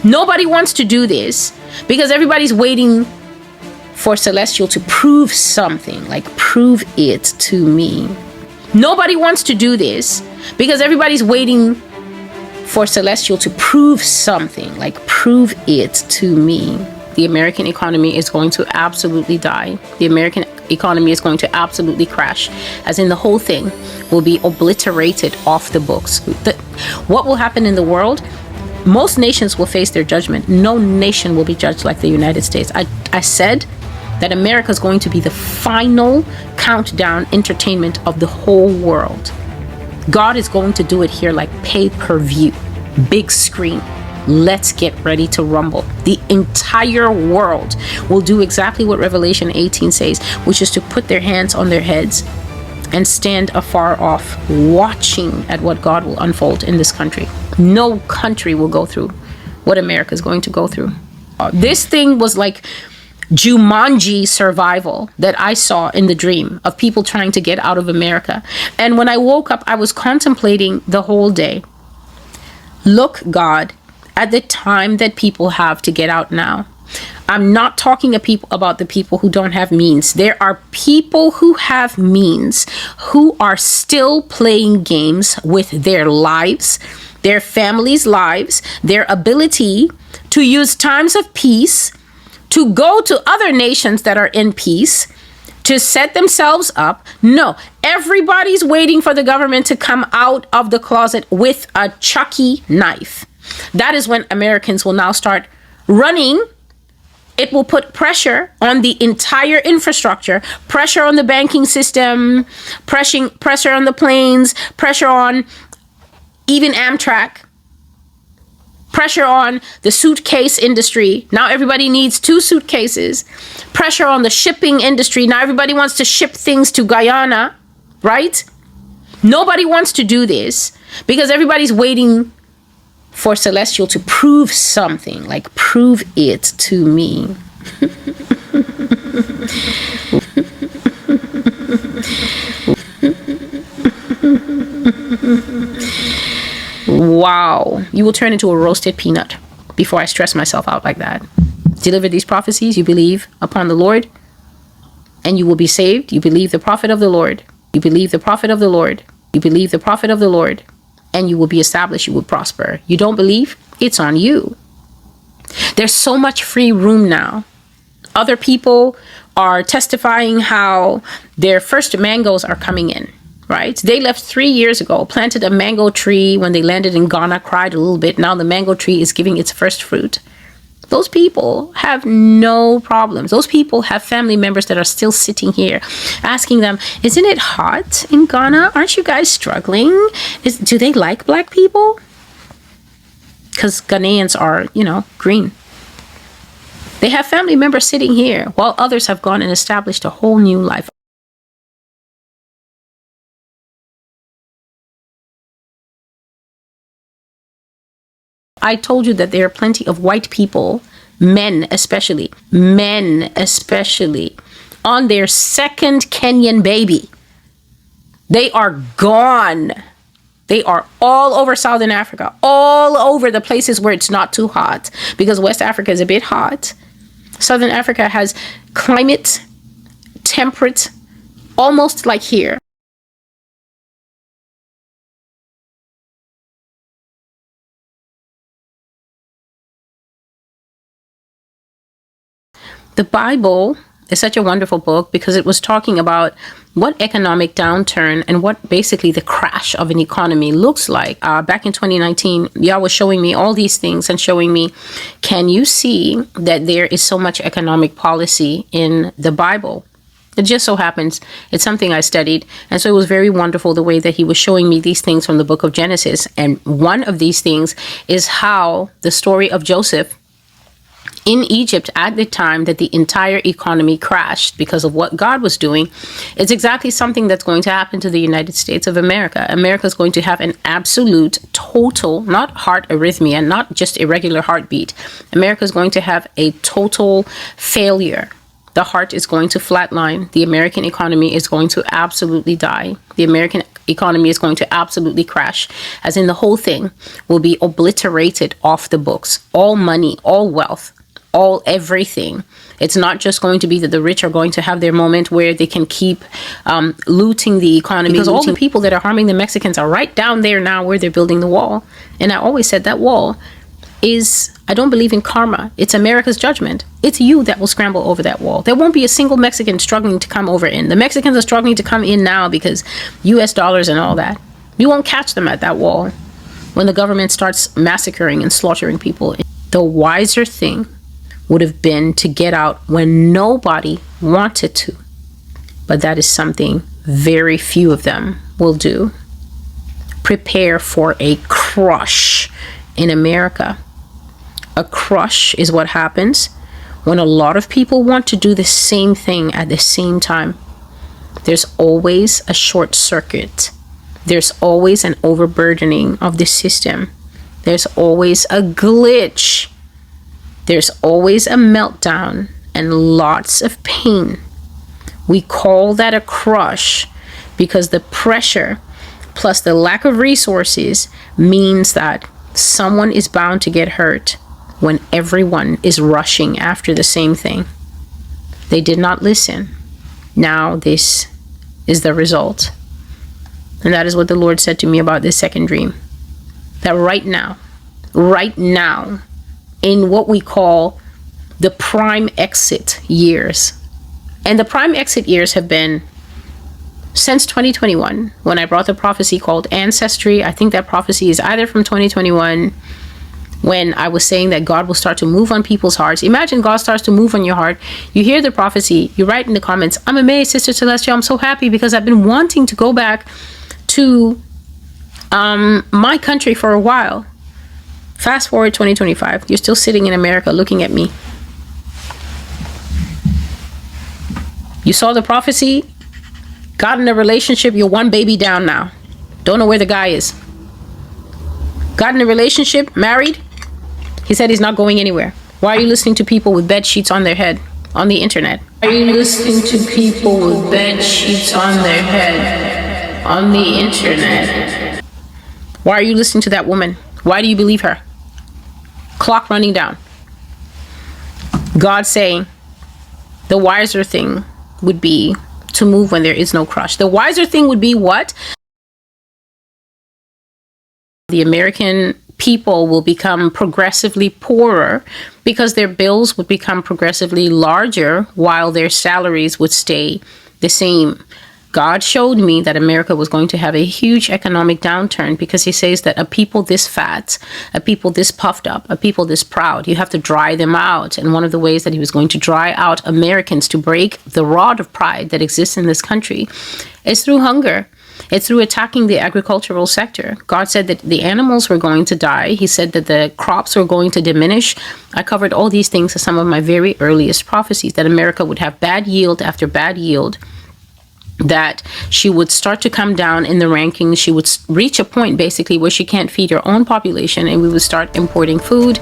Nobody wants to do this because everybody's waiting for Celestial to prove something, like prove it to me. Nobody wants to do this because everybody's waiting for Celestial to prove something, like prove it to me. The American economy is going to absolutely die. The American economy is going to absolutely crash, as in the whole thing will be obliterated off the books. What will happen in the world? Most nations will face their judgment. No nation will be judged like the United States. I said that America is going to be the final countdown entertainment of the whole world. God is going to do it here like pay-per-view, big screen. Let's get ready to rumble. The entire world will do exactly what Revelation 18 says, which is to put their hands on their heads and stand afar off, watching at what God will unfold in this country. No country will go through what America is going to go through. This thing was like Jumanji survival that I saw in the dream of people trying to get out of America. And when I woke up, I was contemplating the whole day. Look, God, at the time that people have to get out now. I'm not talking about the people who don't have means. There are people who have means who are still playing games with their lives, their families' lives, their ability to use times of peace, to go to other nations that are in peace, to set themselves up. No, everybody's waiting for the government to come out of the closet with a Chucky knife. That is when Americans will now start running. It will put pressure on the entire infrastructure, pressure on the banking system, pressure on the planes, pressure on even Amtrak, pressure on the suitcase industry. Now everybody needs 2 suitcases. Pressure on the shipping industry. Now everybody wants to ship things to Guyana, right? Nobody wants to do this because everybody's waiting for Celestial to prove something, like prove it to me. Wow, you will turn into a roasted peanut before I stress myself out like that. Deliver these prophecies. You believe upon the Lord and you will be saved. You believe the prophet of the Lord. You believe the prophet of the Lord. You believe the prophet of the Lord. And you will be established, you will prosper. You don't believe? It's on you. There's so much free room now. Other people are testifying how their first mangoes are coming in, right? They left 3 years ago, planted a mango tree when they landed in Ghana, cried a little bit. Now the mango tree is giving its first fruit. Those people have no problems. Those people have family members that are still sitting here asking them, isn't it hot in Ghana? Aren't you guys struggling? Do they like black people? Because Ghanaians are, green. They have family members sitting here while others have gone and established a whole new life. I told you that there are plenty of white people, men especially, on their second Kenyan baby. They are gone. They are all over Southern Africa, all over the places where it's not too hot, because West Africa is a bit hot. Southern Africa has climate, temperate, almost like here. The Bible is such a wonderful book because it was talking about what economic downturn and what basically the crash of an economy looks like. Back in 2019, Yah was showing me all these things and showing me, can you see that there is so much economic policy in the Bible? It just so happens it's something I studied. And so it was very wonderful the way that he was showing me these things from the book of Genesis. And one of these things is how the story of Joseph in Egypt at the time that the entire economy crashed because of what God was doing, it's exactly something that's going to happen to the United States of America. America is going to have an absolute total, not heart arrhythmia, not just irregular heartbeat. America is going to have a total failure. The heart is going to flatline. The American economy is going to absolutely die. The American economy is going to absolutely crash, as in the whole thing will be obliterated off the books. All money, all wealth, all everything. It's not just going to be that the rich are going to have their moment where they can keep looting the economy. Because all the people that are harming the Mexicans are right down there now where they're building the wall. And I always said that wall is, I don't believe in karma. It's America's judgment. It's you that will scramble over that wall. There won't be a single Mexican struggling to come over in. The Mexicans are struggling to come in now because US dollars and all that. You won't catch them at that wall when the government starts massacring and slaughtering people. The wiser thing would have been to get out when nobody wanted to. But that is something very few of them will do. Prepare for a crush in America. A crush is what happens when a lot of people want to do the same thing at the same time. There's always a short circuit. There's always an overburdening of the system. There's always a glitch. There's always a meltdown and lots of pain. We call that a crush because the pressure plus the lack of resources means that someone is bound to get hurt when everyone is rushing after the same thing. They did not listen. Now this is the result. And that is what the Lord said to me about this second dream. That right now, in what we call the prime exit years. And the prime exit years have been since 2021, when I brought the prophecy called Ancestry. I think that prophecy is either from 2021, when I was saying that God will start to move on people's hearts. Imagine God starts to move on your heart. You hear the prophecy, you write in the comments, I'm amazed, Sister Celestia, I'm so happy because I've been wanting to go back to my country for a while. Fast forward 2025, you're still sitting in America looking at me. You saw the prophecy, got in a relationship, you're one baby down now. Don't know where the guy is. Got in a relationship, married. He said he's not going anywhere. Why are you listening to people with bed sheets on their head on the internet? Why are you listening to people with bed sheets on their head on the internet? Why are you listening to that woman? Why do you believe her? Clock running down. God saying the wiser thing would be to move when there is no crush. The wiser thing would be what? The American people will become progressively poorer because their bills would become progressively larger while their salaries would stay the same. God showed me that America was going to have a huge economic downturn because he says that a people this fat, a people this puffed up, a people this proud, you have to dry them out. And one of the ways that he was going to dry out Americans to break the rod of pride that exists in this country is through hunger. It's through attacking the agricultural sector. God said that the animals were going to die. He said that the crops were going to diminish. I covered all these things as some of my very earliest prophecies, that America would have bad yield after bad yield, that she would start to come down in the rankings. She would reach a point basically where she can't feed her own population, and we would start importing food.